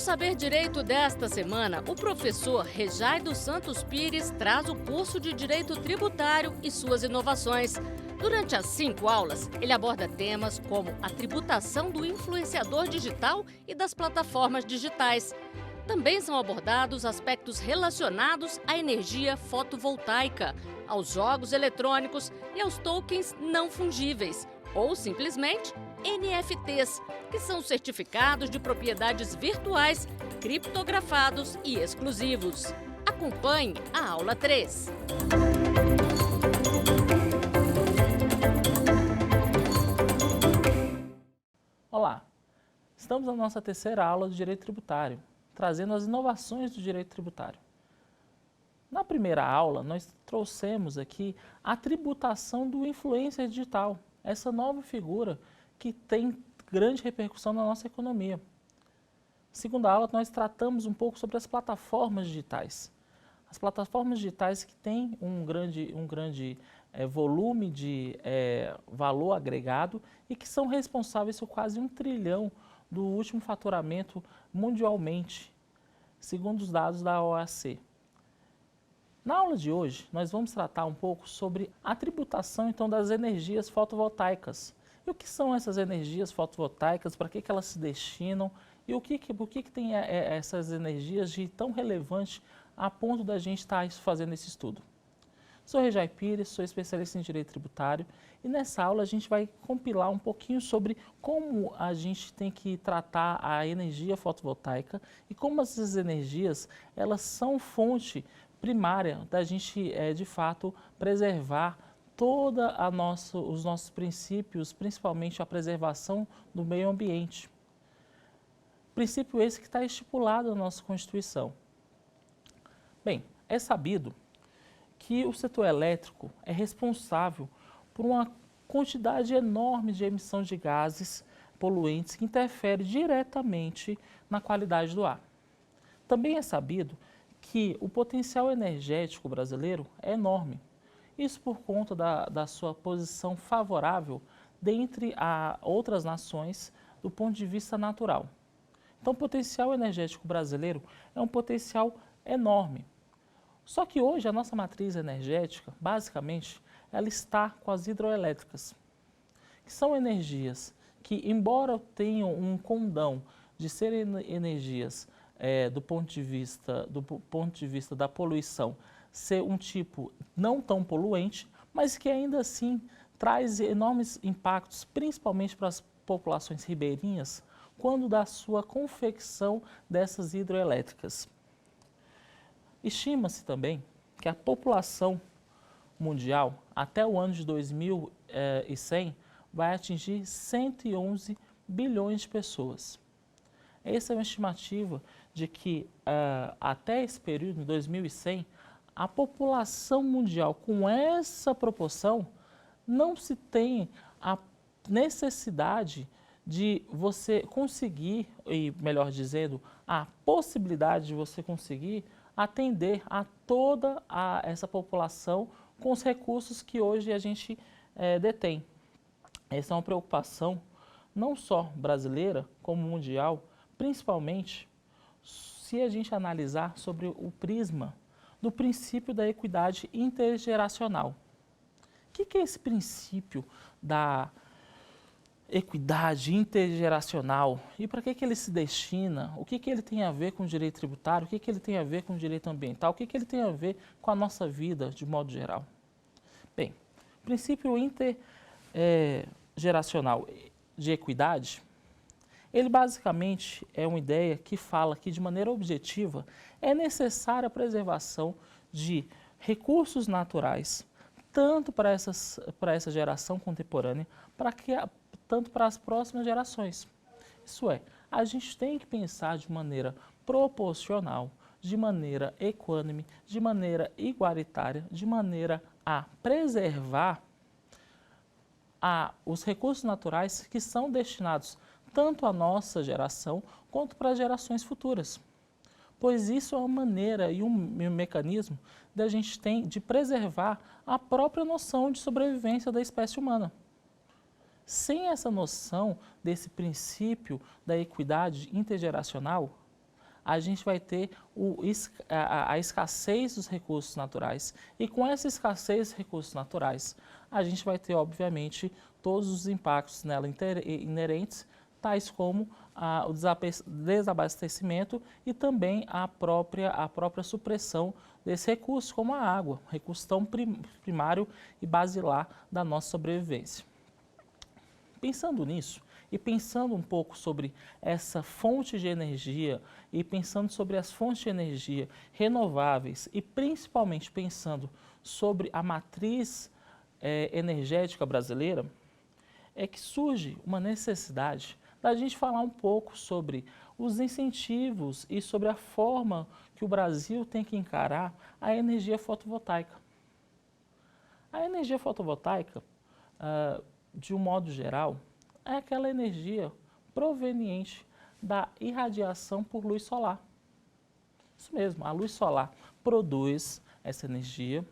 Saber Direito desta semana, o professor Rejay dos Santos Pires traz o curso de Direito Tributário e suas inovações. Durante as 5 aulas, ele aborda temas como a tributação do influenciador digital e das plataformas digitais. Também são abordados aspectos relacionados à energia fotovoltaica, aos jogos eletrônicos e aos tokens não fungíveis, ou simplesmente NFTs, que são certificados de propriedades virtuais, criptografados e exclusivos. Acompanhe a aula 3. Olá, estamos na nossa terceira aula de Direito Tributário, trazendo as inovações do Direito Tributário. Na primeira aula, nós trouxemos aqui a tributação do influencer digital, essa nova figura que tem grande repercussão na nossa economia. Na segunda aula, nós tratamos um pouco sobre as plataformas digitais. As plataformas digitais que têm um grande volume de valor agregado e que são responsáveis por quase 1 trilhão do último faturamento mundialmente, segundo os dados da OAC. Na aula de hoje, nós vamos tratar um pouco sobre a tributação então das energias fotovoltaicas. E o que são essas energias fotovoltaicas, para que elas se destinam e o que tem essas energias de tão relevante a ponto da gente estar fazendo esse estudo. Sou Rejay Pires, sou especialista em Direito Tributário e nessa aula a gente vai compilar um pouquinho sobre como a gente tem que tratar a energia fotovoltaica e como essas energias elas são fonte primária da gente, de fato, preservar os nossos princípios, principalmente a preservação do meio ambiente. Princípio esse que está estipulado na nossa Constituição. Bem, é sabido que o setor elétrico é responsável por uma quantidade enorme de emissão de gases poluentes que interfere diretamente na qualidade do ar. Também é sabido que o potencial energético brasileiro é enorme. Isso por conta da sua posição favorável dentre outras nações do ponto de vista natural. Então, o potencial energético brasileiro é um potencial enorme. Só que hoje a nossa matriz energética, basicamente, ela está com as hidroelétricas, que são energias que, embora tenham um condão de serem energias do ponto de vista da poluição, ser um tipo não tão poluente, mas que ainda assim traz enormes impactos, principalmente para as populações ribeirinhas, quando da sua confecção dessas hidroelétricas. Estima-se também que a população mundial, até o ano de 2100, vai atingir 111 bilhões de pessoas. Essa é uma estimativa de que até esse período, em 2100, a população mundial com essa proporção não se tem a necessidade de você conseguir, e melhor dizendo, a possibilidade de você conseguir atender a toda essa população com os recursos que hoje a gente detém. Essa é uma preocupação não só brasileira, como mundial, principalmente se a gente analisar sobre o prisma do princípio da equidade intergeracional. O que é esse princípio da equidade intergeracional e para que ele se destina? O que ele tem a ver com o direito tributário? O que ele tem a ver com o direito ambiental? O que ele tem a ver com a nossa vida de modo geral? Bem, o princípio intergeracional de equidade, ele basicamente é uma ideia que fala que, de maneira objetiva, é necessária a preservação de recursos naturais, tanto para essa geração contemporânea, tanto para as próximas gerações. Isso é, a gente tem que pensar de maneira proporcional, de maneira equânime, de maneira igualitária, de maneira a preservar os recursos naturais que são destinados tanto à nossa geração quanto para as gerações futuras. Pois isso é uma maneira e um mecanismo da gente tem de preservar a própria noção de sobrevivência da espécie humana. Sem essa noção desse princípio da equidade intergeracional, a gente vai ter a escassez dos recursos naturais. E com essa escassez de recursos naturais, a gente vai ter, obviamente, todos os impactos nela inerentes, tais como o desabastecimento e também a própria supressão desse recurso, como a água, recurso tão primário e basilar da nossa sobrevivência. Pensando nisso, e pensando um pouco sobre essa fonte de energia e pensando sobre as fontes de energia renováveis e principalmente pensando sobre a matriz energética brasileira, é que surge uma necessidade da gente falar um pouco sobre os incentivos e sobre a forma que o Brasil tem que encarar a energia fotovoltaica. A energia fotovoltaica, de um modo geral, é aquela energia proveniente da irradiação por luz solar. Isso mesmo, a luz solar produz essa energia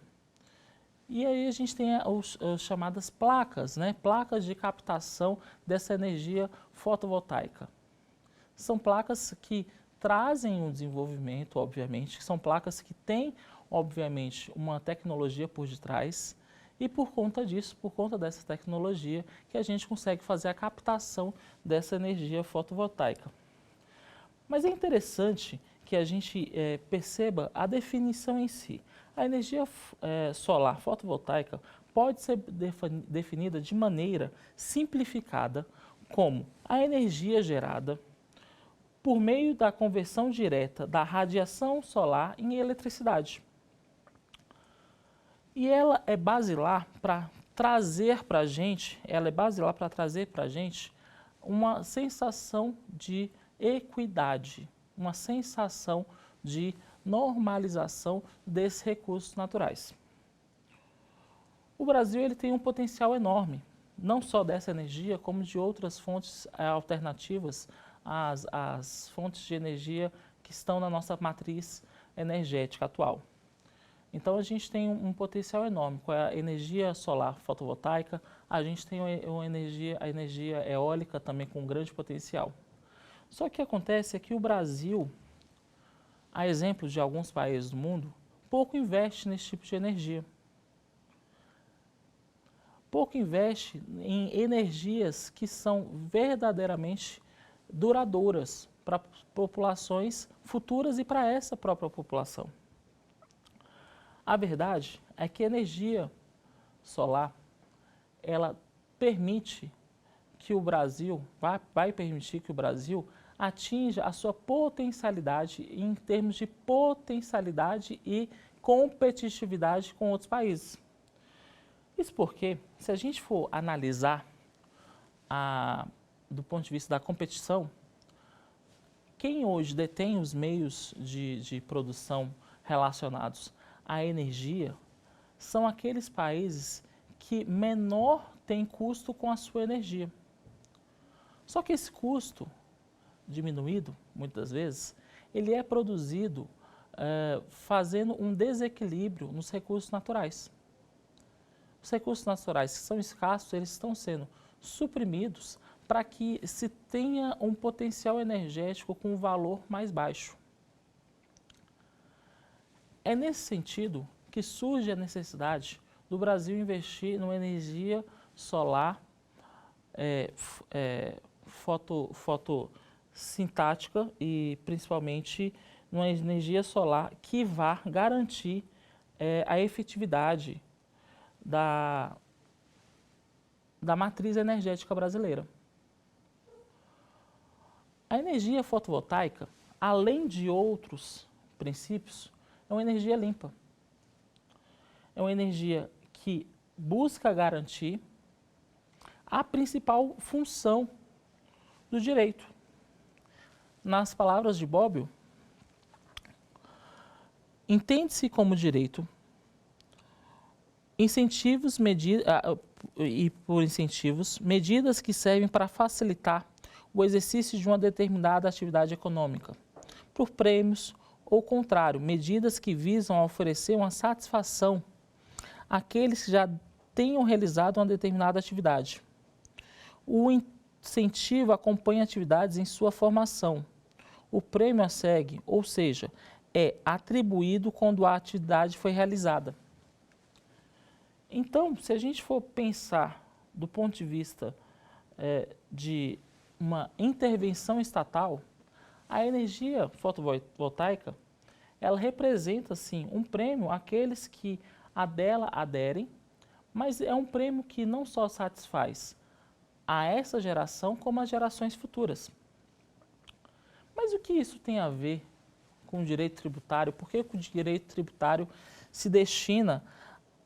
e aí a gente tem as chamadas placas, né? Placas de captação dessa energia fotovoltaica. São placas que trazem um desenvolvimento, obviamente, são placas que têm, obviamente, uma tecnologia por detrás. E por conta disso, por conta dessa tecnologia, que a gente consegue fazer a captação dessa energia fotovoltaica. Mas é interessante que a gente perceba a definição em si. A energia solar fotovoltaica pode ser definida de maneira simplificada como a energia gerada por meio da conversão direta da radiação solar em eletricidade. E ela é basilar para trazer para a gente, uma sensação de equidade, uma sensação de normalização desses recursos naturais. O Brasil ele tem um potencial enorme, não só dessa energia, como de outras fontes alternativas às fontes de energia que estão na nossa matriz energética atual. Então, a gente tem um potencial enorme com a energia solar fotovoltaica, a gente tem a energia eólica também com grande potencial. Só que o que acontece é que o Brasil, a exemplo de alguns países do mundo, pouco investe nesse tipo de energia. Pouco investe em energias que são verdadeiramente duradouras para populações futuras e para essa própria população. A verdade é que a energia solar, ela permite que o Brasil, vai permitir que o Brasil atinja a sua potencialidade em termos de potencialidade e competitividade com outros países. Isso porque, se a gente for analisar do ponto de vista da competição, quem hoje detém os meios de produção relacionados à energia são aqueles países que menor têm custo com a sua energia. Só que esse custo diminuído, muitas vezes, ele é produzido fazendo um desequilíbrio nos recursos naturais. Os recursos naturais que são escassos, eles estão sendo suprimidos para que se tenha um potencial energético com um valor mais baixo. É nesse sentido que surge a necessidade do Brasil investir numa energia solar fotossintática e principalmente numa energia solar que vá garantir a efetividade da matriz energética brasileira. A energia fotovoltaica, além de outros princípios, é uma energia limpa. É uma energia que busca garantir a principal função do direito. Nas palavras de Bobbio, entende-se como direito incentivos, medidas que servem para facilitar o exercício de uma determinada atividade econômica, por prêmios ou contrário, medidas que visam oferecer uma satisfação àqueles que já tenham realizado uma determinada atividade. O incentivo acompanha atividades em sua formação, o prêmio a segue, ou seja, é atribuído quando a atividade foi realizada. Então, se a gente for pensar do ponto de vista de uma intervenção estatal, a energia fotovoltaica, ela representa, sim, um prêmio àqueles que a dela aderem, mas é um prêmio que não só satisfaz a essa geração, como as gerações futuras. Mas o que isso tem a ver com o direito tributário? Por que o direito tributário se destina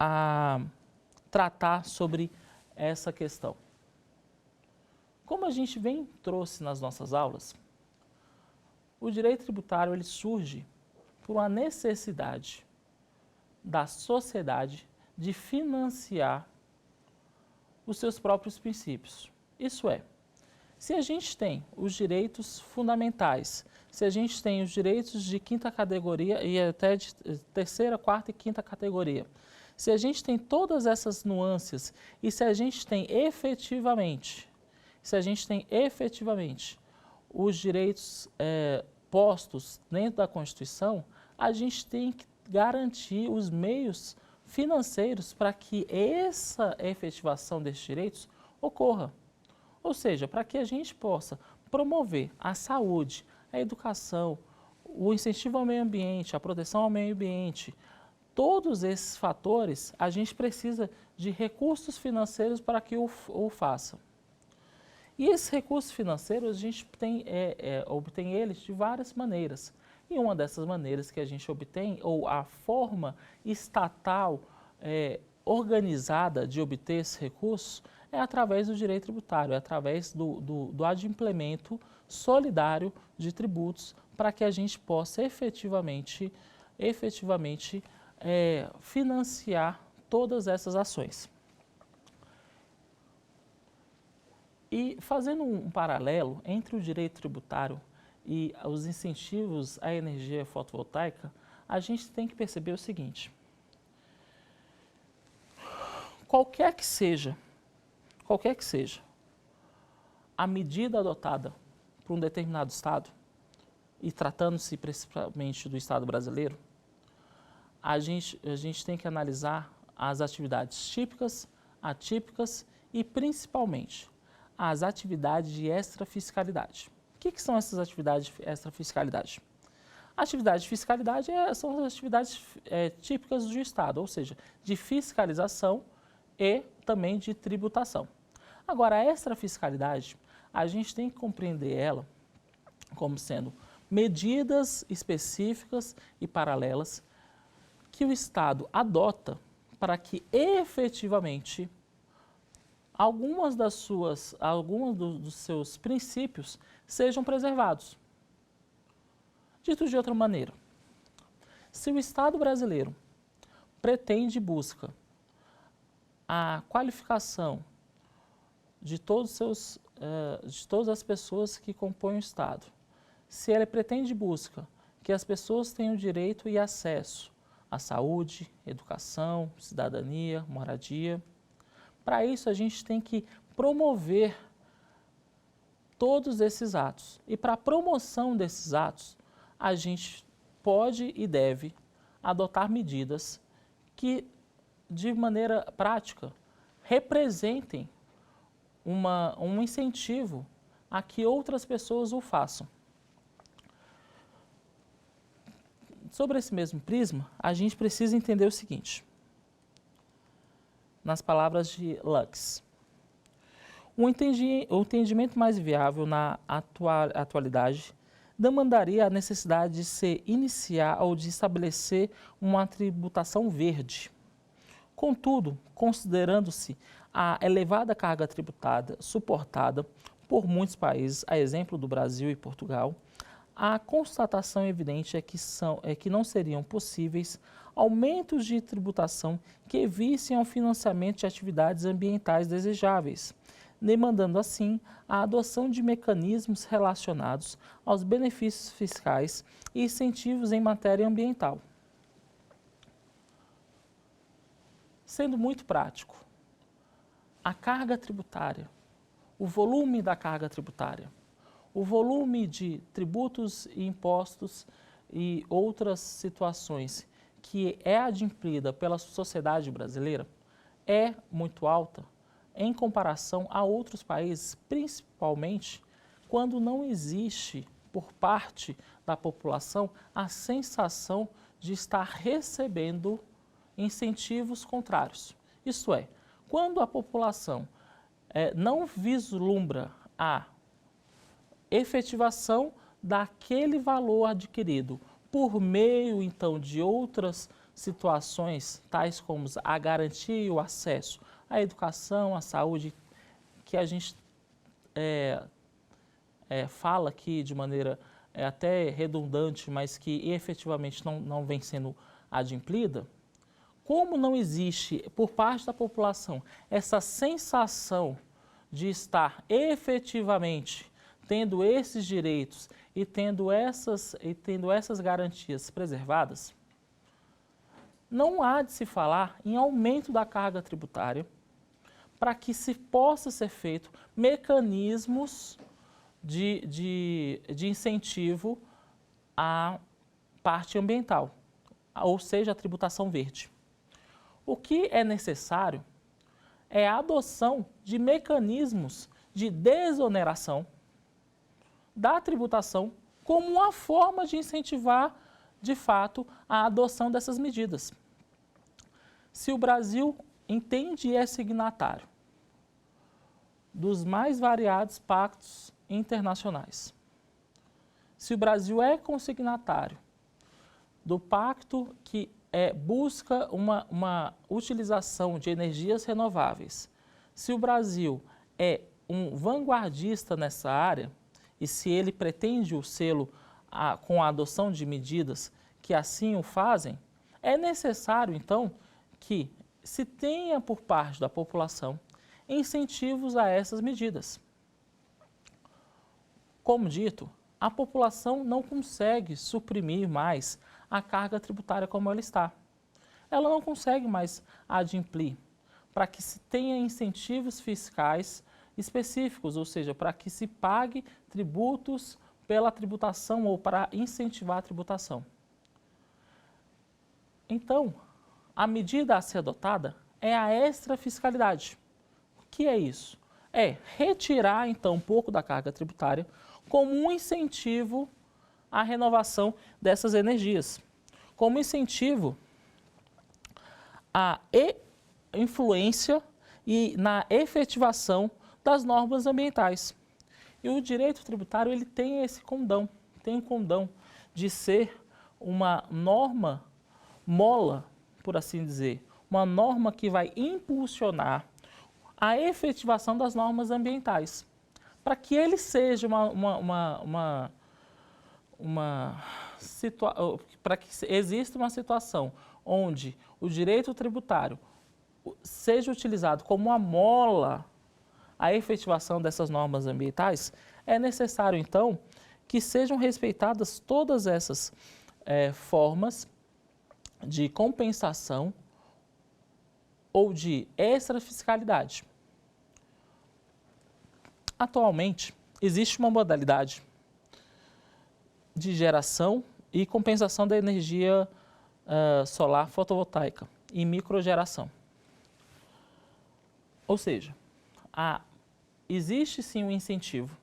a tratar sobre essa questão? Como a gente trouxe nas nossas aulas, o direito tributário ele surge por uma necessidade da sociedade de financiar os seus próprios princípios. Isso é, se a gente tem os direitos fundamentais, se a gente tem os direitos de quinta categoria e até de terceira, quarta e quinta categoria, se a gente tem todas essas nuances e se a gente tem efetivamente os direitos postos dentro da Constituição, a gente tem que garantir os meios financeiros para que essa efetivação desses direitos ocorra. Ou seja, para que a gente possa promover a saúde, a educação, o incentivo ao meio ambiente, a proteção ao meio ambiente, todos esses fatores, a gente precisa de recursos financeiros para que o faça. E esses recursos financeiros, a gente obtém eles de várias maneiras. E uma dessas maneiras que a gente obtém, ou a forma estatal organizada de obter esses recursos, é através do direito tributário, é através do adimplemento solidário de tributos para que a gente possa efetivamente financiar todas essas ações. E fazendo um paralelo entre o direito tributário e os incentivos à energia fotovoltaica, a gente tem que perceber o seguinte: qualquer que seja a medida adotada por um determinado estado, e tratando-se principalmente do estado brasileiro, a gente tem que analisar as atividades típicas, atípicas e principalmente as atividades de extrafiscalidade. O que são essas atividades de extrafiscalidade? Atividade de fiscalidade são as atividades típicas do Estado, ou seja, de fiscalização e também de tributação. Agora, a extrafiscalidade, a gente tem que compreender ela como sendo medidas específicas e paralelas que o Estado adota para que efetivamente alguns dos seus princípios sejam preservados. Dito de outra maneira, se o Estado brasileiro pretende e busca a qualificação de todas as pessoas que compõem o Estado, se ele pretende e busca que as pessoas tenham direito e acesso à saúde, educação, cidadania, moradia, para isso a gente tem que promover todos esses atos. E para a promoção desses atos, a gente pode e deve adotar medidas que, de maneira prática, representem um incentivo a que outras pessoas o façam. Sobre esse mesmo prisma, a gente precisa entender o seguinte: nas palavras de Lux, o entendimento mais viável na atualidade demandaria a necessidade de se iniciar ou de estabelecer uma tributação verde. Contudo, considerando-se a elevada carga tributária suportada por muitos países, a exemplo do Brasil e Portugal, a constatação evidente é que não seriam possíveis aumentos de tributação que vissem ao financiamento de atividades ambientais desejáveis, demandando assim a adoção de mecanismos relacionados aos benefícios fiscais e incentivos em matéria ambiental. Sendo muito prático, a carga tributária, o volume da carga tributária, o volume de tributos e impostos e outras situações que é adimplida pela sociedade brasileira é muito alta em comparação a outros países, principalmente quando não existe por parte da população a sensação de estar recebendo incentivos contrários. Isto é, quando a população não vislumbra a efetivação daquele valor adquirido por meio, então, de outras situações, tais como a garantia e o acesso à educação, à saúde, que a gente fala aqui de maneira até redundante, mas que efetivamente não vem sendo adimplida, como não existe por parte da população essa sensação de estar efetivamente tendo esses direitos e tendo essas garantias preservadas, não há de se falar em aumento da carga tributária para que se possa ser feito mecanismos de incentivo à parte ambiental, ou seja, a tributação verde. O que é necessário é a adoção de mecanismos de desoneração da tributação como uma forma de incentivar, de fato, a adoção dessas medidas. Se o Brasil entende e é signatário dos mais variados pactos internacionais, se o Brasil é consignatário do pacto que busca uma utilização de energias renováveis, se o Brasil é um vanguardista nessa área, e se ele pretende o selo com a adoção de medidas que assim o fazem, é necessário, então, que se tenha por parte da população incentivos a essas medidas. Como dito, a população não consegue suprimir mais a carga tributária como ela está. Ela não consegue mais adimplir para que se tenha incentivos fiscais específicos, ou seja, para que se pague tributos pela tributação ou para incentivar a tributação. Então, a medida a ser adotada é a extrafiscalidade. O que é isso? É retirar, então, um pouco da carga tributária como um incentivo à renovação dessas energias, como incentivo à influência e na efetivação das normas ambientais. E o direito tributário ele tem esse condão, tem o condão de ser uma norma mola, por assim dizer, uma norma que vai impulsionar a efetivação das normas ambientais, para que ele seja para que exista uma situação onde o direito tributário seja utilizado como uma mola à efetivação dessas normas ambientais, é necessário, então, que sejam respeitadas todas essas formas de compensação ou de extrafiscalidade. Atualmente, existe uma modalidade de geração e compensação da energia solar fotovoltaica e microgeração. Ou seja, existe sim um incentivo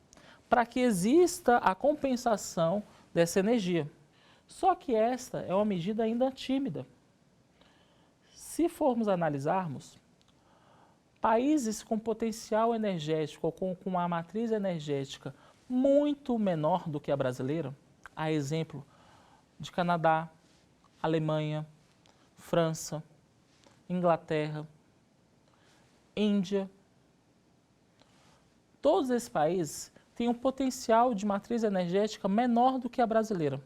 para que exista a compensação dessa energia. Só que esta é uma medida ainda tímida. Se formos analisarmos, países com potencial energético ou com uma matriz energética muito menor do que a brasileira, a exemplo de Canadá, Alemanha, França, Inglaterra, Índia, todos esses países têm um potencial de matriz energética menor do que a brasileira.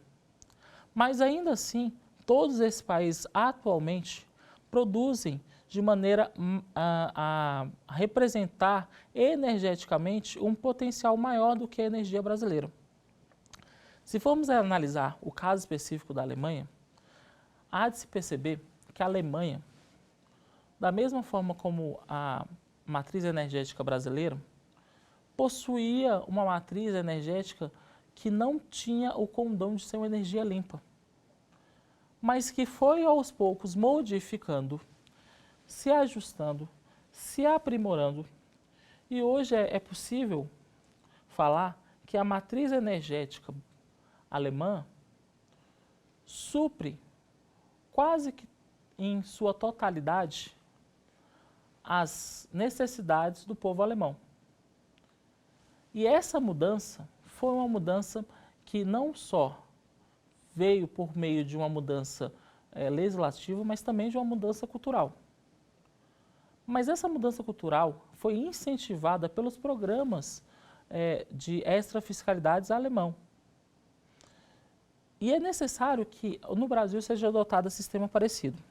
Mas ainda assim, todos esses países atualmente produzem de maneira a representar energeticamente um potencial maior do que a energia brasileira. Se formos analisar o caso específico da Alemanha, há de se perceber que a Alemanha, da mesma forma como a matriz energética brasileira, possuía uma matriz energética que não tinha o condão de ser uma energia limpa, mas que foi aos poucos modificando, se ajustando, se aprimorando. E hoje é possível falar que a matriz energética alemã supre quase que em sua totalidade as necessidades do povo alemão. E essa mudança foi uma mudança que não só veio por meio de uma mudança legislativa, mas também de uma mudança cultural. Mas essa mudança cultural foi incentivada pelos programas de extrafiscalidades alemão. E é necessário que no Brasil seja adotado um sistema parecido.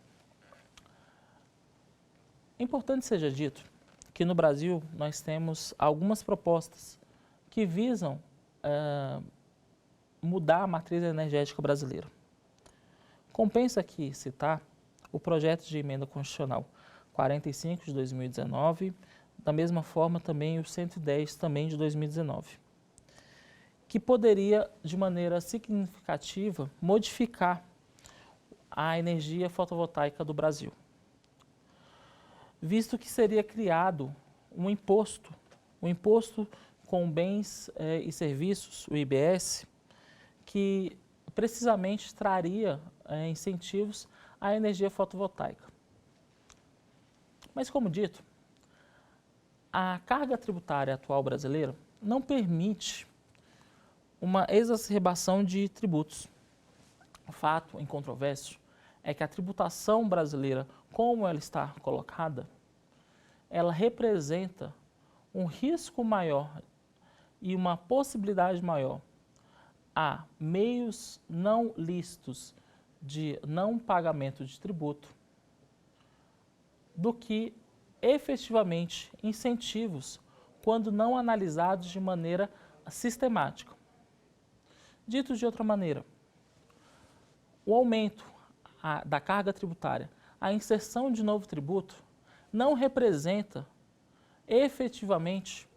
É importante seja dito que no Brasil nós temos algumas propostas que visam mudar a matriz energética brasileira. Compensa aqui citar o projeto de emenda constitucional 45 de 2019, da mesma forma também o 110 também de 2019, que poderia de maneira significativa modificar a energia fotovoltaica do Brasil, visto que seria criado um imposto com bens e serviços, o IBS, que precisamente traria incentivos à energia fotovoltaica. Mas, como dito, a carga tributária atual brasileira não permite uma exacerbação de tributos. O fato incontroverso é que a tributação brasileira, como ela está colocada, ela representa um risco maior e uma possibilidade maior a meios não lícitos de não pagamento de tributo do que efetivamente incentivos quando não analisados de maneira sistemática. Dito de outra maneira, o aumento da carga tributária, a inserção de novo tributo, não representa efetivamente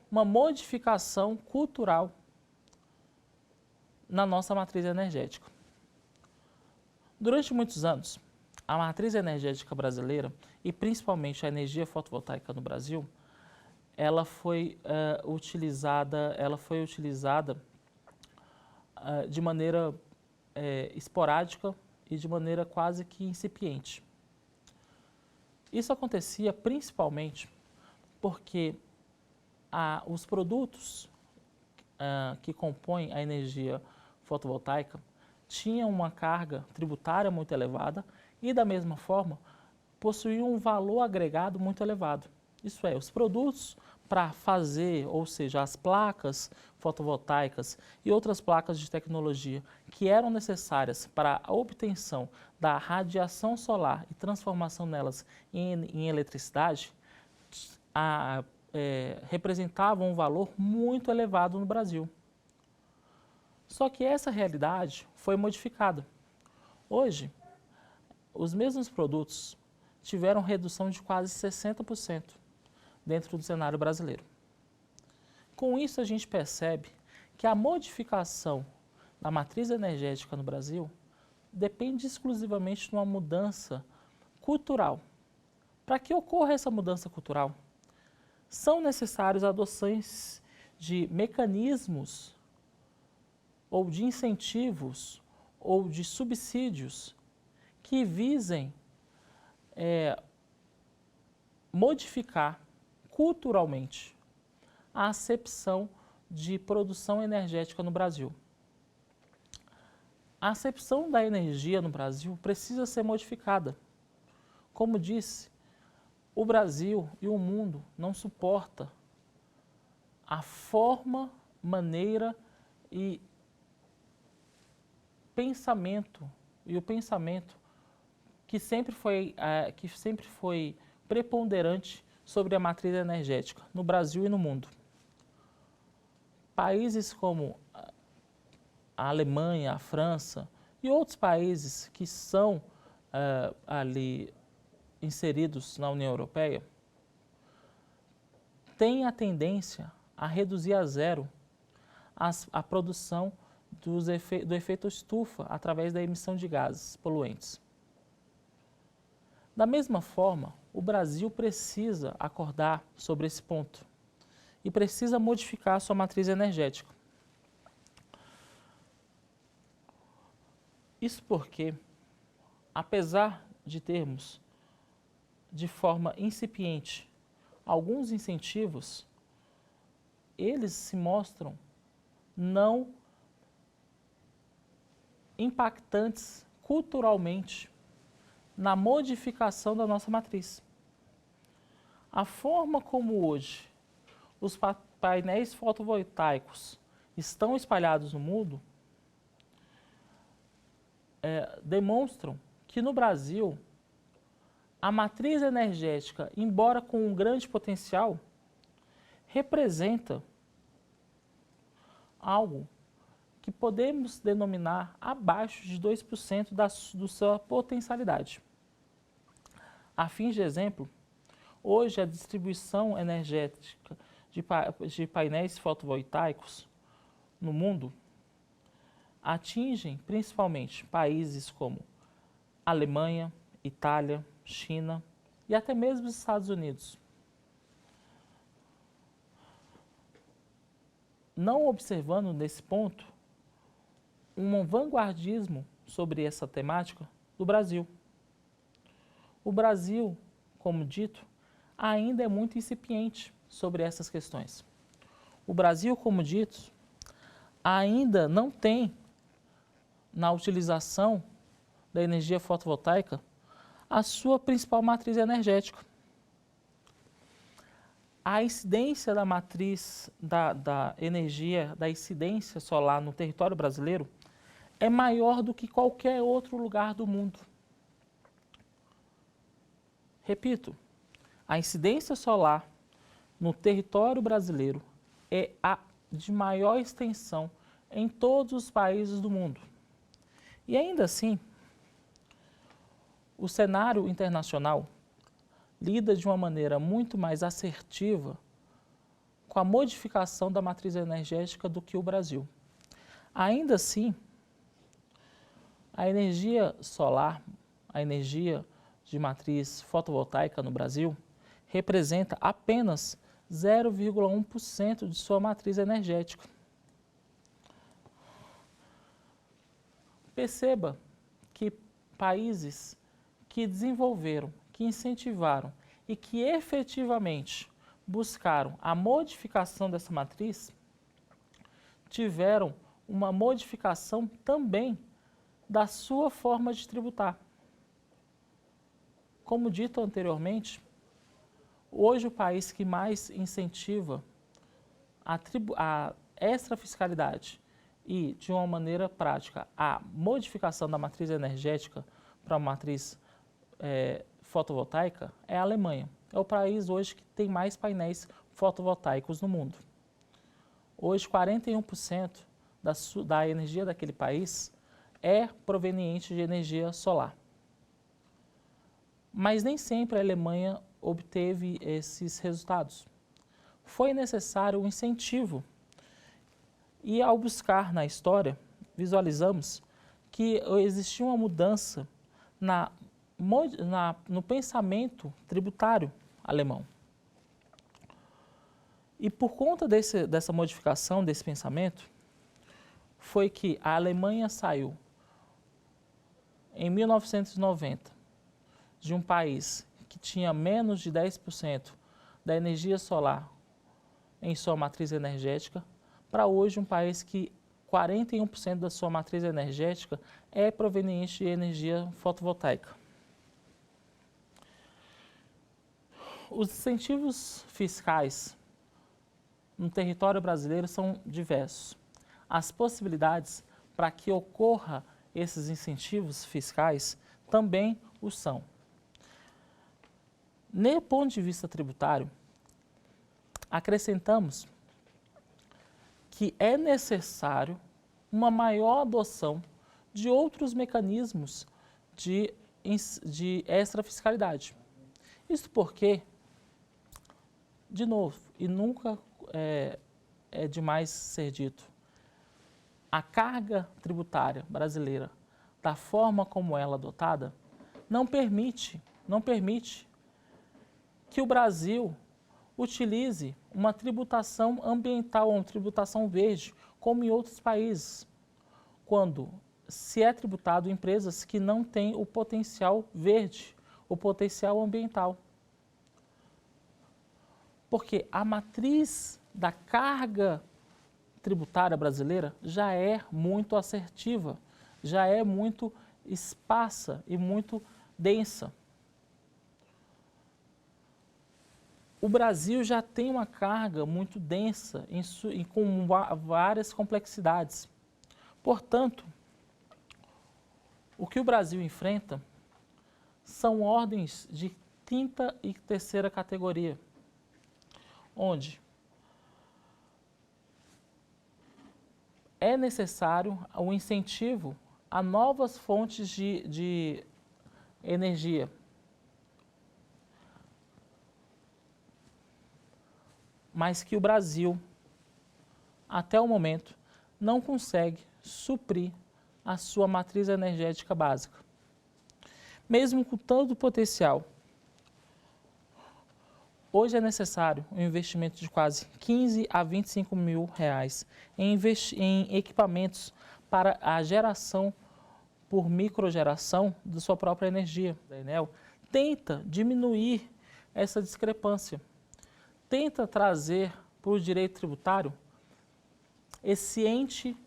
uma modificação cultural na nossa matriz energética. Durante muitos anos, a matriz energética brasileira, e principalmente a energia fotovoltaica no Brasil, ela foi utilizada de maneira esporádica e de maneira quase que incipiente. Isso acontecia principalmente porque os produtos que compõem a energia fotovoltaica tinham uma carga tributária muito elevada e, da mesma forma, possuíam um valor agregado muito elevado. Isso é, os produtos para fazer, ou seja, as placas fotovoltaicas e outras placas de tecnologia que eram necessárias para a obtenção da radiação solar e transformação nelas em eletricidade, representavam um valor muito elevado no Brasil. Só que essa realidade foi modificada. Hoje, os mesmos produtos tiveram redução de quase 60% dentro do cenário brasileiro. Com isso, a gente percebe que a modificação da matriz energética no Brasil depende exclusivamente de uma mudança cultural. Para que ocorra essa mudança cultural, são necessárias adoções de mecanismos ou de incentivos ou de subsídios que visem modificar culturalmente a acepção de produção energética no Brasil. A acepção da energia no Brasil precisa ser modificada. Como disse, o Brasil e o mundo não suportam a forma, maneira e pensamento que sempre foi preponderante sobre a matriz energética no Brasil e no mundo. Países como a Alemanha, a França e outros países que são ali inseridos na União Europeia têm a tendência a reduzir a zero a produção do efeito estufa através da emissão de gases poluentes. Da mesma forma, o Brasil precisa acordar sobre esse ponto e precisa modificar sua matriz energética. Isso porque, apesar de termos, de forma incipiente, alguns incentivos, eles se mostram não impactantes culturalmente na modificação da nossa matriz. A forma como hoje os painéis fotovoltaicos estão espalhados no mundo demonstram que no Brasil a matriz energética, embora com um grande potencial, representa algo que podemos denominar abaixo de 2% da sua potencialidade. A fim de exemplo, hoje a distribuição energética de painéis fotovoltaicos no mundo atingem principalmente países como Alemanha, Itália, China e até mesmo os Estados Unidos. Não observando nesse ponto um vanguardismo sobre essa temática do Brasil. O Brasil, como dito, ainda é muito incipiente sobre essas questões. O Brasil, como dito, ainda não tem na utilização da energia fotovoltaica a sua principal matriz energética. A incidência da matriz da energia, da incidência solar no território brasileiro é maior do que qualquer outro lugar do mundo. Repito, a incidência solar no território brasileiro é a de maior extensão em todos os países do mundo. E ainda assim, o cenário internacional lida de uma maneira muito mais assertiva com a modificação da matriz energética do que o Brasil. Ainda assim, a energia solar, a energia de matriz fotovoltaica no Brasil, representa apenas 0,1% de sua matriz energética. Perceba que países que desenvolveram, que incentivaram e que efetivamente buscaram a modificação dessa matriz, tiveram uma modificação também da sua forma de tributar. Como dito anteriormente, hoje o país que mais incentiva a extrafiscalidade e, de uma maneira prática, a modificação da matriz energética para a matriz fotovoltaica é a Alemanha. É o país hoje que tem mais painéis fotovoltaicos no mundo. Hoje, 41% da energia daquele país é proveniente de energia solar. Mas nem sempre a Alemanha obteve esses resultados. Foi necessário um incentivo. E ao buscar na história, visualizamos que existia uma mudança no pensamento tributário alemão. E por conta dessa modificação desse pensamento, foi que a Alemanha saiu, em 1990, de um país que tinha menos de 10% da energia solar em sua matriz energética, para hoje um país que 41% da sua matriz energética é proveniente de energia fotovoltaica. Os incentivos fiscais no território brasileiro são diversos. As possibilidades para que ocorra esses incentivos fiscais também o são. No ponto de vista tributário, acrescentamos que é necessário uma maior adoção de outros mecanismos de extrafiscalidade. Isso porque, de novo, e nunca é demais ser dito. A carga tributária brasileira, da forma como ela é adotada, não permite que o Brasil utilize uma tributação ambiental, uma tributação verde, como em outros países, quando se é tributado empresas que não têm o potencial verde, o potencial ambiental. Porque a matriz da carga tributária brasileira já é muito assertiva, já é muito esparsa e muito densa. O Brasil já tem uma carga muito densa com várias complexidades. Portanto, o que o Brasil enfrenta são ordens de quinta e terceira categoria, onde é necessário o incentivo a novas fontes de energia. Mas que o Brasil, até o momento, não consegue suprir a sua matriz energética básica. Mesmo com todo o potencial, hoje é necessário um investimento de quase 15 a 25 mil reais em equipamentos para a geração por microgeração da sua própria energia. A Enel tenta diminuir essa discrepância, tenta trazer para o direito tributário esse ente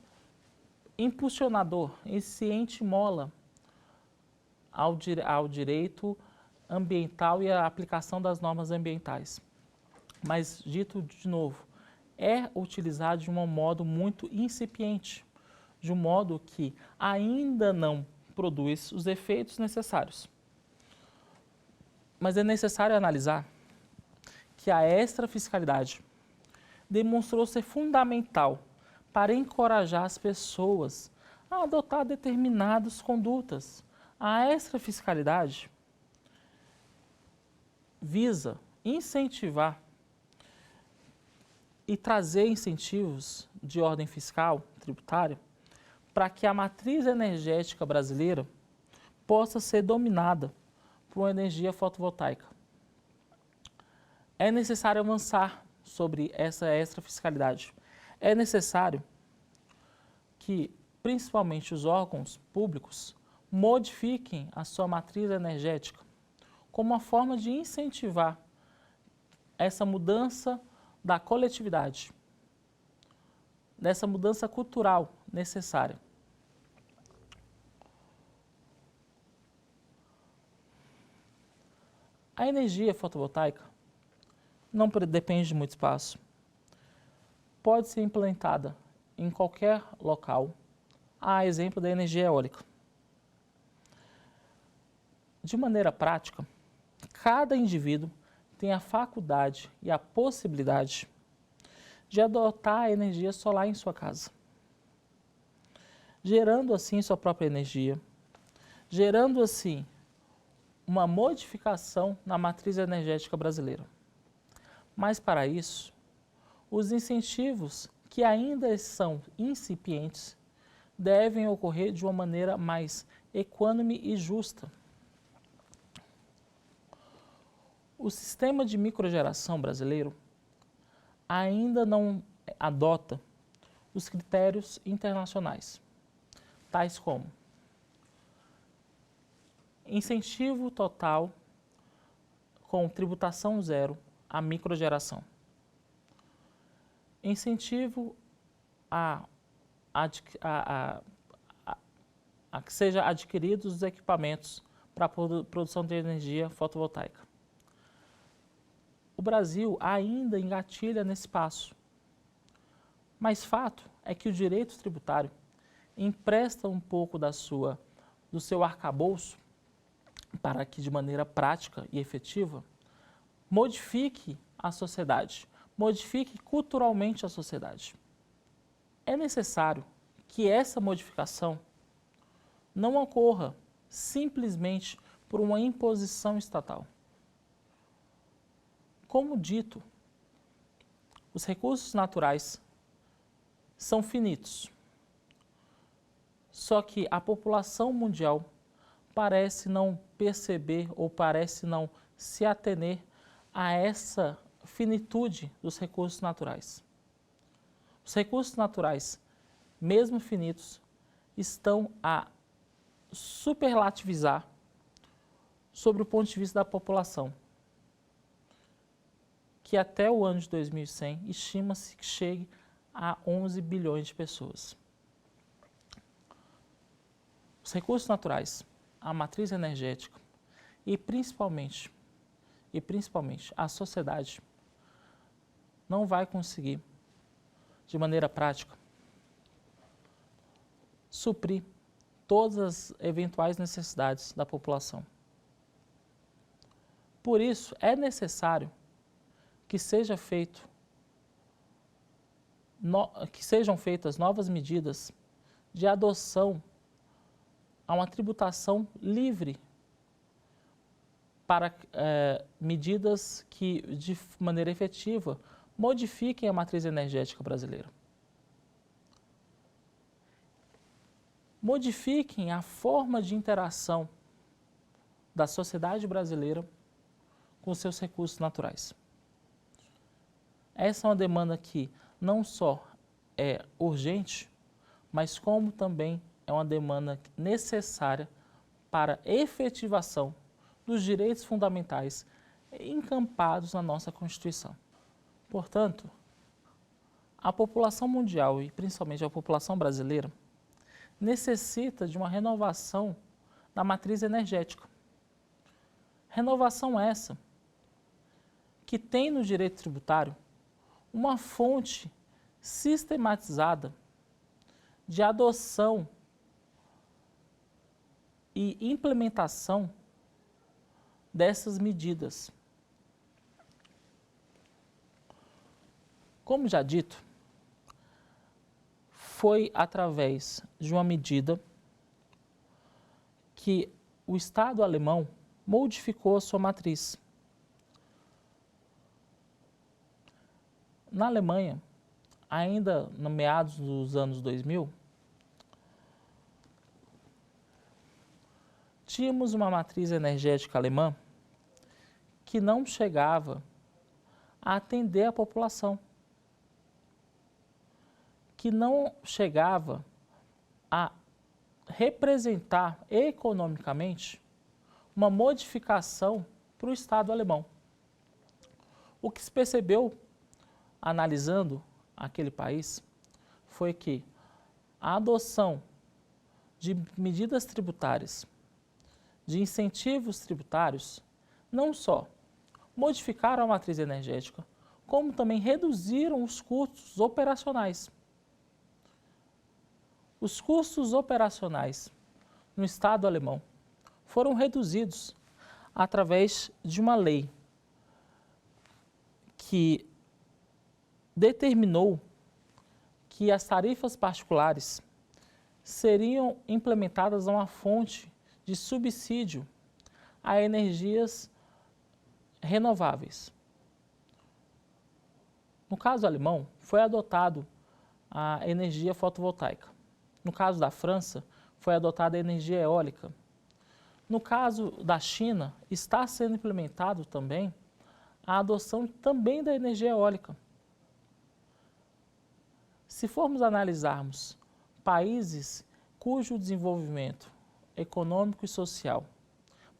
impulsionador, esse ente mola ao direito ambiental e à aplicação das normas ambientais. Mas, dito de novo, é utilizado de um modo muito incipiente, de um modo que ainda não produz os efeitos necessários. Mas é necessário analisar que a extrafiscalidade demonstrou ser fundamental para encorajar as pessoas a adotar determinadas condutas. A extrafiscalidade visa incentivar e trazer incentivos de ordem fiscal, tributária, para que a matriz energética brasileira possa ser dominada por uma energia fotovoltaica. É necessário avançar sobre essa extrafiscalidade. É necessário que, principalmente os órgãos públicos, modifiquem a sua matriz energética como uma forma de incentivar essa mudança da coletividade, dessa mudança cultural necessária. A energia fotovoltaica não depende de muito espaço. Pode ser implementada em qualquer local, a exemplo da energia eólica. De maneira prática, cada indivíduo tem a faculdade e a possibilidade de adotar a energia solar em sua casa, gerando assim sua própria energia, gerando assim uma modificação na matriz energética brasileira. Mas para isso, os incentivos que ainda são incipientes devem ocorrer de uma maneira mais equânime e justa. O sistema de microgeração brasileiro ainda não adota os critérios internacionais, tais como incentivo total com tributação zero à microgeração, incentivo a que sejam adquiridos os equipamentos para a produção de energia fotovoltaica. O Brasil ainda engatilha nesse passo, mas fato é que o direito tributário empresta um pouco do seu arcabouço para que, de maneira prática e efetiva, modifique a sociedade, modifique culturalmente a sociedade. É necessário que essa modificação não ocorra simplesmente por uma imposição estatal. Como dito, os recursos naturais são finitos. Só que a população mundial parece não perceber ou parece não se atener a essa finitude dos recursos naturais. Os recursos naturais, mesmo finitos, estão a superlativizar sobre o ponto de vista da população, que até o ano de 2100 estima-se que chegue a 11 bilhões de pessoas. Os recursos naturais, a matriz energética e principalmente a sociedade não vai conseguir, de maneira prática, suprir todas as eventuais necessidades da população. Por isso, é necessário que sejam feitas novas medidas de adoção a uma tributação livre para medidas que, de maneira efetiva, modifiquem a matriz energética brasileira. Modifiquem a forma de interação da sociedade brasileira com seus recursos naturais. Essa é uma demanda que não só é urgente, mas como também é uma demanda necessária para a efetivação dos direitos fundamentais encampados na nossa Constituição. Portanto, a população mundial e principalmente a população brasileira necessita de uma renovação da matriz energética. Renovação essa que tem no direito tributário uma fonte sistematizada de adoção e implementação dessas medidas. Como já dito, foi através de uma medida que o Estado alemão modificou a sua matriz. Na Alemanha, ainda no meados dos anos 2000, tínhamos uma matriz energética alemã que não chegava a atender a população, que não chegava a representar economicamente uma modificação para o Estado alemão. O que se percebeu, analisando aquele país, foi que a adoção de medidas tributárias, de incentivos tributários, não só modificaram a matriz energética, como também reduziram os custos operacionais. Os custos operacionais no Estado alemão foram reduzidos através de uma lei que determinou que as tarifas particulares seriam implementadas a uma fonte de subsídio a energias renováveis. No caso alemão, foi adotado a energia fotovoltaica. No caso da França, foi adotada a energia eólica. No caso da China, está sendo implementado também a adoção também da energia eólica. Se formos analisarmos países cujo desenvolvimento econômico e social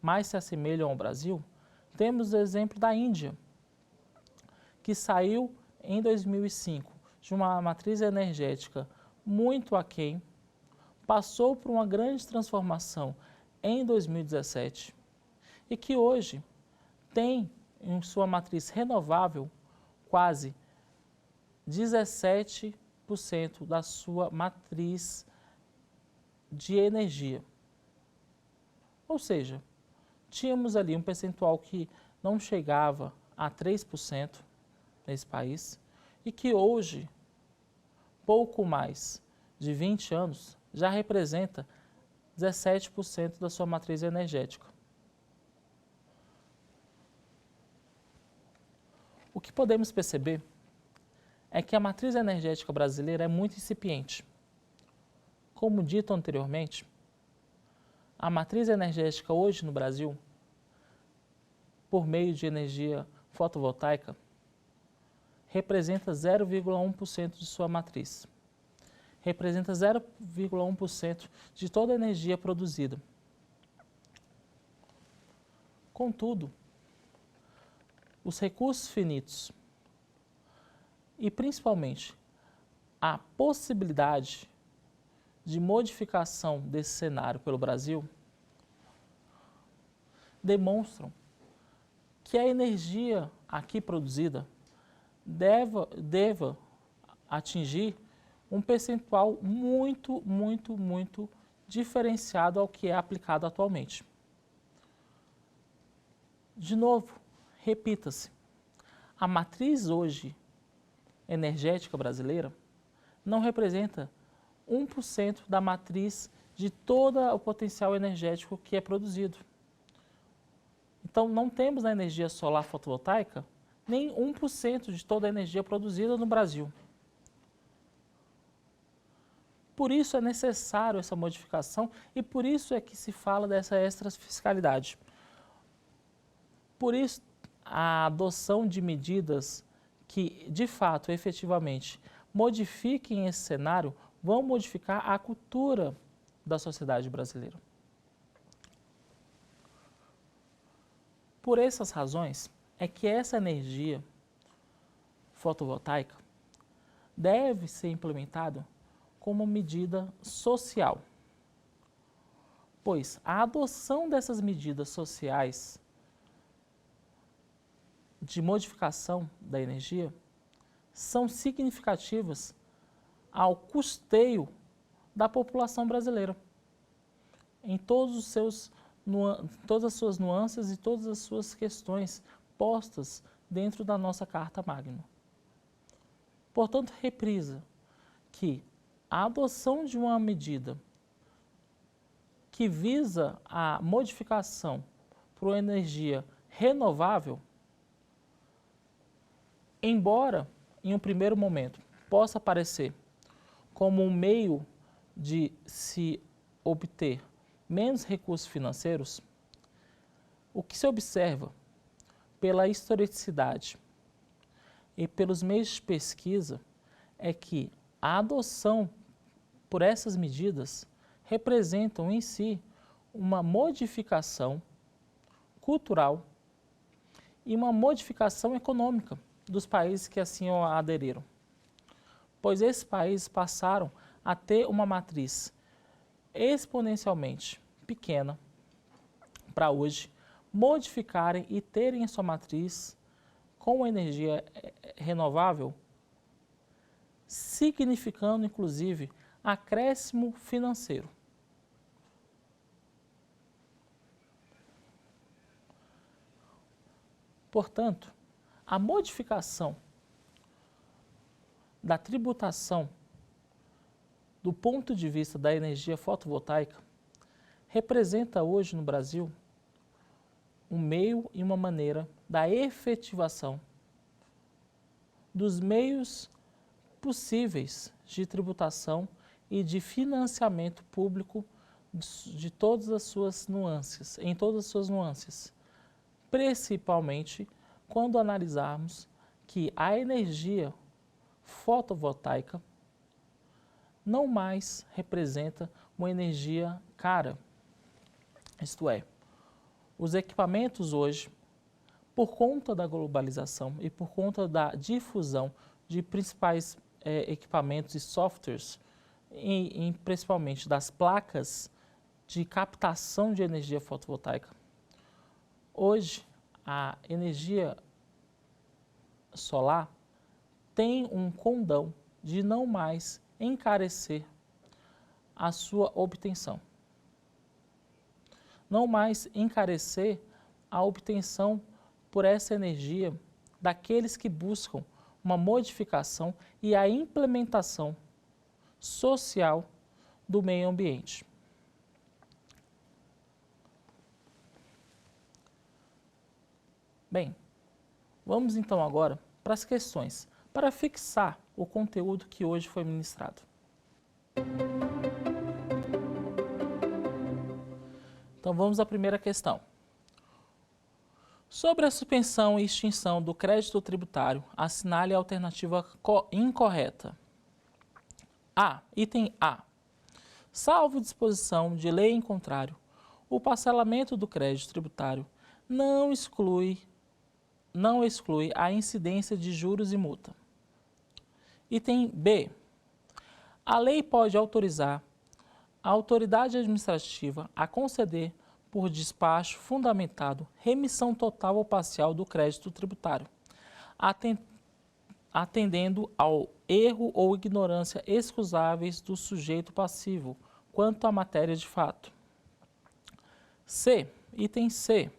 mais se assemelham ao Brasil, temos o exemplo da Índia, que saiu em 2005 de uma matriz energética muito aquém, passou por uma grande transformação em 2017 e que hoje tem em sua matriz renovável quase 17% da sua matriz de energia. Ou seja, tínhamos ali um percentual que não chegava a 3% nesse país e que hoje, pouco mais de 20 anos, já representa 17% da sua matriz energética. O que podemos perceber é que a matriz energética brasileira é muito incipiente. Como dito anteriormente, a matriz energética hoje no Brasil, por meio de energia fotovoltaica, representa 0,1% de sua matriz. Representa 0,1% de toda a energia produzida. Contudo, os recursos finitos e principalmente a possibilidade de modificação desse cenário pelo Brasil demonstram que a energia aqui produzida deva atingir um percentual muito diferenciado ao que é aplicado atualmente. De novo, repita-se, a matriz hoje energética brasileira não representa 1% da matriz de todo o potencial energético que é produzido. Então, não temos na energia solar fotovoltaica nem 1% de toda a energia produzida no Brasil. Por isso é necessário essa modificação e por isso é que se fala dessa extrafiscalidade. Por isso, a adoção de medidas que, de fato, efetivamente, modifiquem esse cenário, vão modificar a cultura da sociedade brasileira. Por essas razões, é que essa energia fotovoltaica deve ser implementada como medida social, pois a adoção dessas medidas sociais de modificação da energia são significativas ao custeio da população brasileira, em todas as suas nuances e todas as suas questões postas dentro da nossa Carta Magna. Portanto, reprisa que a adoção de uma medida que visa a modificação para uma energia renovável, embora em um primeiro momento possa parecer como um meio de se obter menos recursos financeiros, o que se observa pela historicidade e pelos meios de pesquisa é que a adoção por essas medidas representam em si uma modificação cultural e uma modificação econômica dos países que assim aderiram, pois esses países passaram a ter uma matriz exponencialmente pequena para hoje modificarem e terem a sua matriz com energia renovável, significando inclusive acréscimo financeiro. Portanto, a modificação da tributação do ponto de vista da energia fotovoltaica representa hoje no Brasil um meio e uma maneira da efetivação dos meios possíveis de tributação e de financiamento público de todas as suas nuances, em todas as suas nuances, principalmente quando analisarmos que a energia fotovoltaica não mais representa uma energia cara. Isto é, os equipamentos hoje, por conta da globalização e por conta da difusão de principais equipamentos e softwares, principalmente das placas de captação de energia fotovoltaica, hoje a energia solar tem um condão de não mais encarecer a sua obtenção. Não mais encarecer a obtenção por essa energia daqueles que buscam uma modificação e a implementação social do meio ambiente. Bem, vamos então agora para as questões. para fixar o conteúdo que hoje foi ministrado. Então vamos à primeira questão. Sobre a suspensão e extinção do crédito tributário, assinale a alternativa incorreta. Item A. Salvo disposição de lei em contrário, o parcelamento do crédito tributário não exclui a incidência de juros e multa. Item B. A lei pode autorizar a autoridade administrativa a conceder, por despacho fundamentado, remissão total ou parcial do crédito tributário, atendendo ao erro ou ignorância excusáveis do sujeito passivo quanto à matéria de fato. Item C.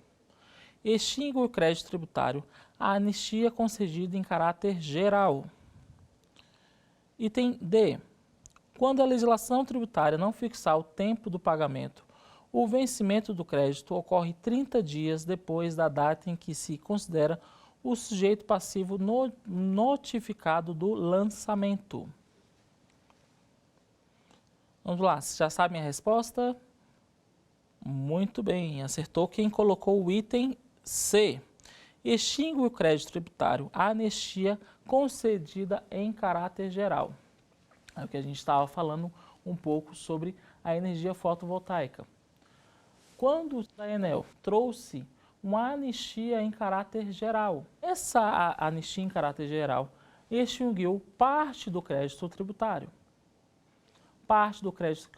Extingue o crédito tributário a anistia concedida em caráter geral. Item D. Quando a legislação tributária não fixar o tempo do pagamento, o vencimento do crédito ocorre 30 dias depois da data em que se considera o sujeito passivo notificado do lançamento. Vamos lá, vocês já sabem a resposta? Muito bem, acertou quem colocou o item C. Extingue o crédito tributário a anistia concedida em caráter geral. É o que a gente estava falando um pouco sobre a energia fotovoltaica. Quando a Enel trouxe uma anistia em caráter geral, essa anistia em caráter geral extinguiu parte do crédito tributário. Parte do crédito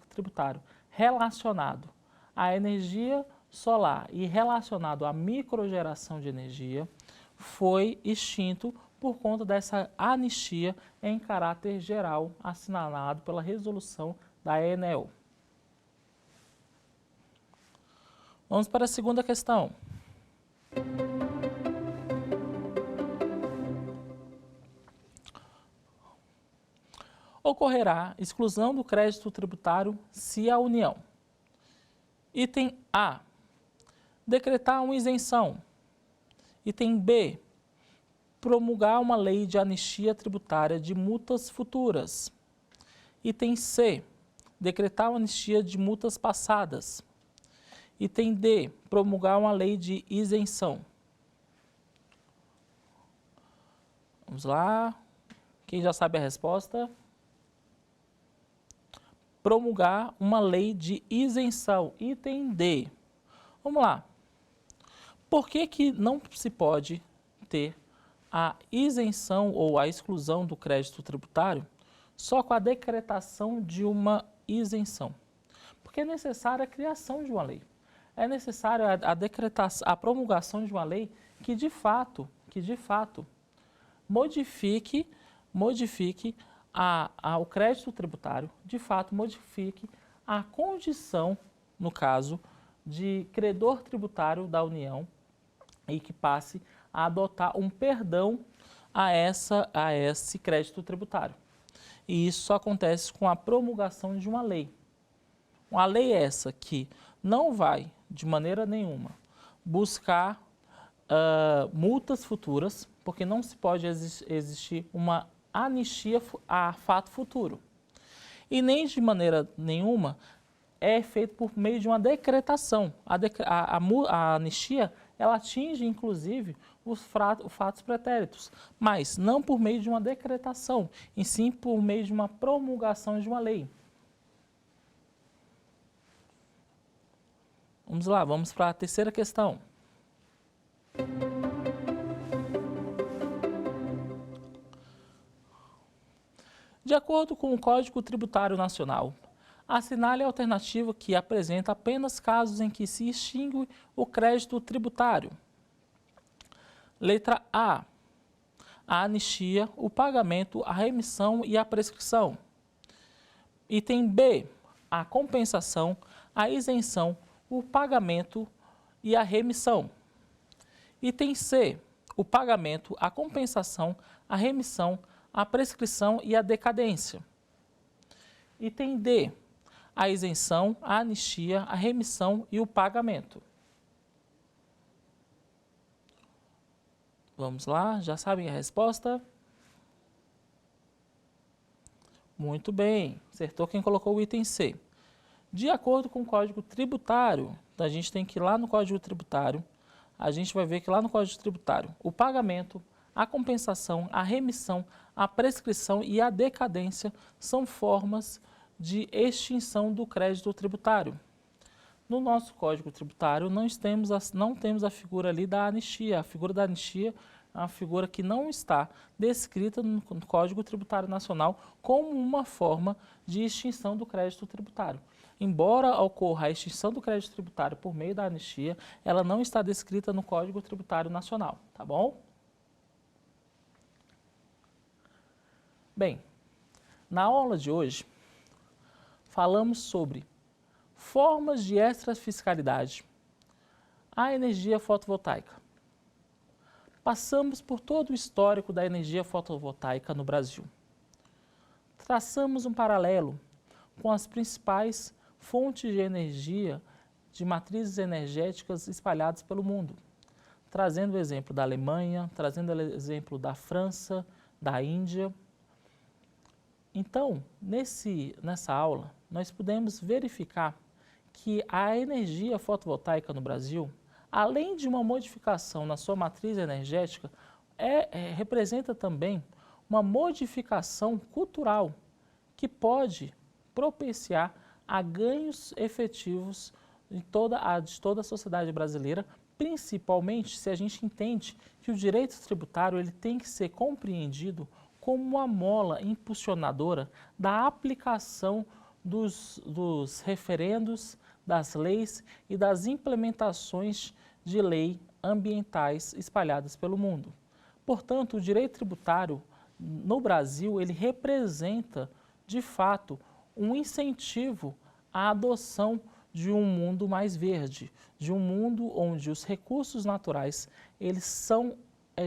tributário relacionado à energia solar e relacionado à microgeração de energia foi extinto por conta dessa anistia em caráter geral assinalado pela resolução da Enel. Vamos para a segunda questão. Ocorrerá exclusão do crédito tributário se a União. Item A. Decretar uma isenção. Item B. Promulgar uma lei de anistia tributária de multas futuras. Item C. Decretar uma anistia de multas passadas. Item D. Promulgar uma lei de isenção. Vamos lá. Quem já sabe a resposta? Promulgar uma lei de isenção. Item D. Vamos lá. Por que não se pode ter a isenção ou a exclusão do crédito tributário só com a decretação de uma isenção? Porque é necessária a criação de uma lei. É necessário a promulgação de uma lei que de fato modifique o crédito tributário, de fato modifique a condição, no caso, de credor tributário da União e que passe a adotar um perdão a esse crédito tributário. E isso só acontece com a promulgação de uma lei. Uma lei essa que não vai, de maneira nenhuma, buscar multas futuras, porque não se pode existir uma anistia a fato futuro. E nem de maneira nenhuma é feito por meio de uma decretação. A anistia, ela atinge, inclusive, os fatos pretéritos, mas não por meio de uma decretação, e sim por meio de uma promulgação de uma lei. Vamos lá, vamos para a terceira questão. De acordo com o Código Tributário Nacional, assinale a alternativa que apresenta apenas casos em que se extingue o crédito tributário. Letra A. A anistia, o pagamento, a remissão e a prescrição. Item B. A compensação, a isenção, o pagamento e a remissão. Item C. O pagamento, a compensação, a remissão, a prescrição e a decadência. Item D. A isenção, a anistia, a remissão e o pagamento. Vamos lá, já sabem a resposta? Muito bem, acertou quem colocou o item C. De acordo com o Código Tributário, a gente tem que ir lá no Código Tributário, a gente vai ver que lá no Código Tributário, o pagamento, a compensação, a remissão, a prescrição e a decadência são formas de extinção do crédito tributário. No nosso Código Tributário, não temos a figura ali da anistia. A figura da anistia é uma figura que não está descrita no Código Tributário Nacional como uma forma de extinção do crédito tributário. Embora ocorra a extinção do crédito tributário por meio da anistia, ela não está descrita no Código Tributário Nacional, tá bom? Bem, na aula de hoje, falamos sobre formas de extrafiscalidade, a energia fotovoltaica. Passamos por todo o histórico da energia fotovoltaica no Brasil. Traçamos um paralelo com as principais fontes de energia de matrizes energéticas espalhadas pelo mundo, trazendo o exemplo da Alemanha, trazendo o exemplo da França, da Índia. Então, nessa aula, nós pudemos verificar que a energia fotovoltaica no Brasil, além de uma modificação na sua matriz energética, representa também uma modificação cultural que pode propiciar a ganhos efetivos de toda a sociedade brasileira, principalmente se a gente entende que o direito tributário ele tem que ser compreendido como uma mola impulsionadora da aplicação dos referendos, das leis e das implementações de lei ambientais espalhadas pelo mundo. Portanto, o direito tributário no Brasil, ele representa, de fato, um incentivo à adoção de um mundo mais verde, de um mundo onde os recursos naturais eles são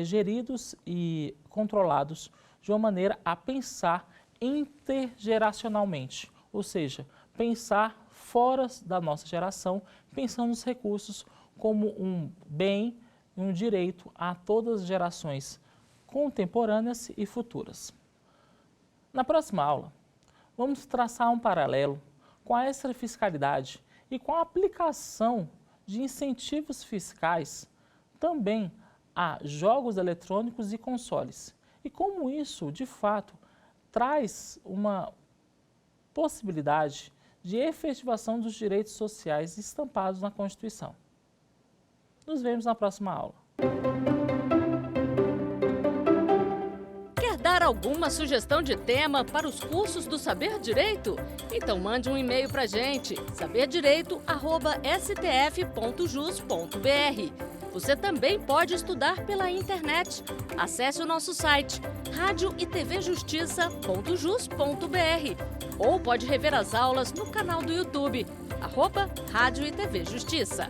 geridos e controlados de uma maneira a pensar intergeracionalmente, ou seja, pensar fora da nossa geração, pensando nos recursos como um bem e um direito a todas as gerações contemporâneas e futuras. Na próxima aula, vamos traçar um paralelo com a extrafiscalidade e com a aplicação de incentivos fiscais também a jogos eletrônicos e consoles. E como isso, de fato, traz uma possibilidade de efetivação dos direitos sociais estampados na Constituição. Nos vemos na próxima aula. Quer dar alguma sugestão de tema para os cursos do Saber Direito? Então mande um e-mail para a gente, saberdireito@stf.jus.br. Você também pode estudar pela internet. Acesse o nosso site radioetvjustiça.jus.br ou pode rever as aulas no canal do YouTube, @Rádio e TV Justiça.